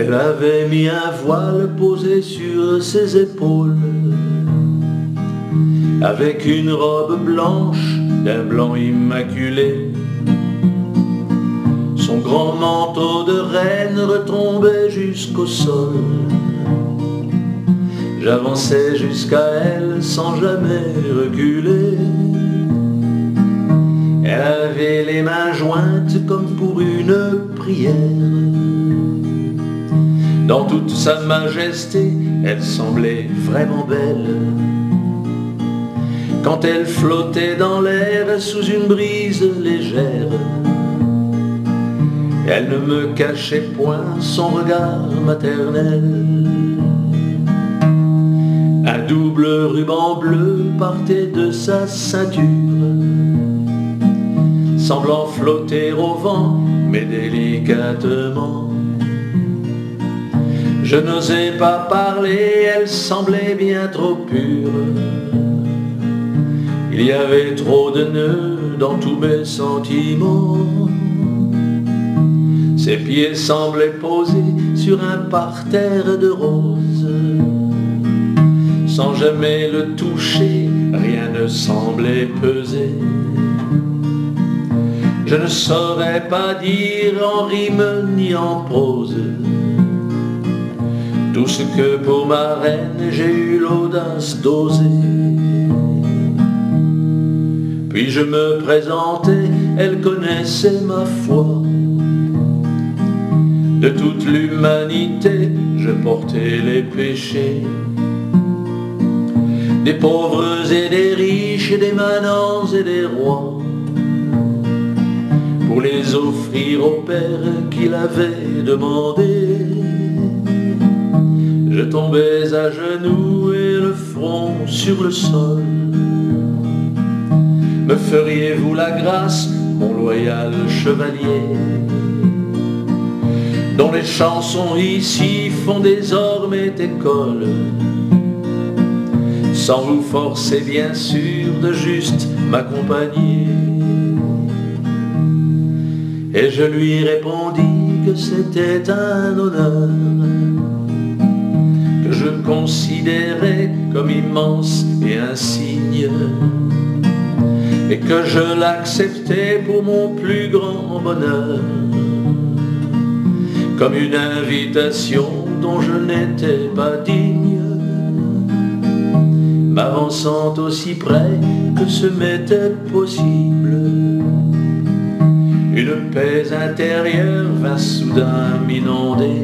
Elle avait mis un voile posé sur ses épaules, avec une robe blanche d'un blanc immaculé. Son grand manteau de reine retombait jusqu'au sol. J'avançais jusqu'à elle sans jamais reculer. Elle avait les mains jointes comme pour une prière. Dans toute sa majesté, elle semblait vraiment belle. Quand elle flottait dans l'air sous une brise légère, elle ne me cachait point son regard maternel. Un double ruban bleu partait de sa ceinture, semblant flotter au vent, mais délicatement. Je n'osais pas parler, elle semblait bien trop pure. Il y avait trop de nœuds dans tous mes sentiments. Ses pieds semblaient posés sur un parterre de roses. Sans jamais le toucher, rien ne semblait peser. Je ne saurais pas dire en rime ni en prose tout ce que pour ma reine j'ai eu l'audace d'oser. Puis je me présentais, elle connaissait ma foi. De toute l'humanité, je portais les péchés des pauvres et des riches, des manants et des rois, pour les offrir au Père qui l'avait demandé. Je tombais à genoux et le front sur le sol. Me feriez-vous la grâce, mon loyal chevalier, dont les chansons ici font désormais école, sans vous forcer bien sûr de juste m'accompagner. Et je lui répondis que c'était un honneur, que je considérais comme immense et insigne, et que je l'acceptais pour mon plus grand bonheur, comme une invitation dont je n'étais pas digne, m'avançant aussi près que ce m'était possible. Une paix intérieure vint soudain m'inonder,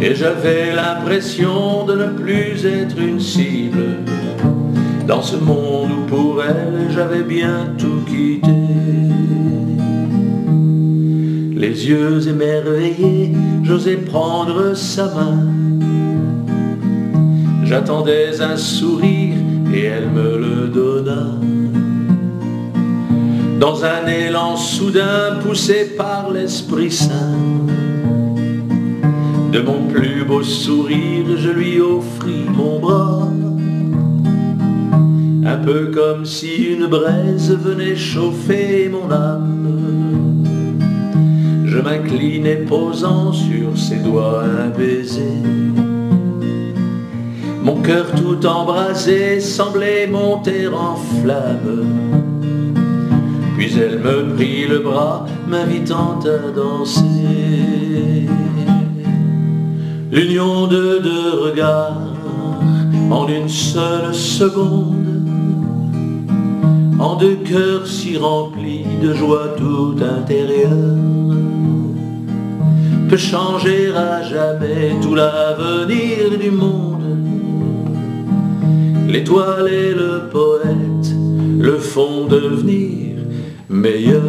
et j'avais l'impression de ne plus être une cible dans ce monde où pour elle j'avais bien tout quitté. Les yeux émerveillés, j'osais prendre sa main. J'attendais un sourire et elle me le donna. Dans un élan soudain poussé par l'Esprit Saint, de mon plus beau sourire je lui offris mon bras, un peu comme si une braise venait chauffer mon âme. Je m'inclinai posant sur ses doigts un baiser. Mon cœur tout embrasé semblait monter en flammes. Puis elle me prit le bras, m'invitant à danser. L'union de deux regards en une seule seconde, en deux cœurs si remplis de joie tout intérieure, peut changer à jamais tout l'avenir du monde. L'étoile et le poète le font devenir meilleur.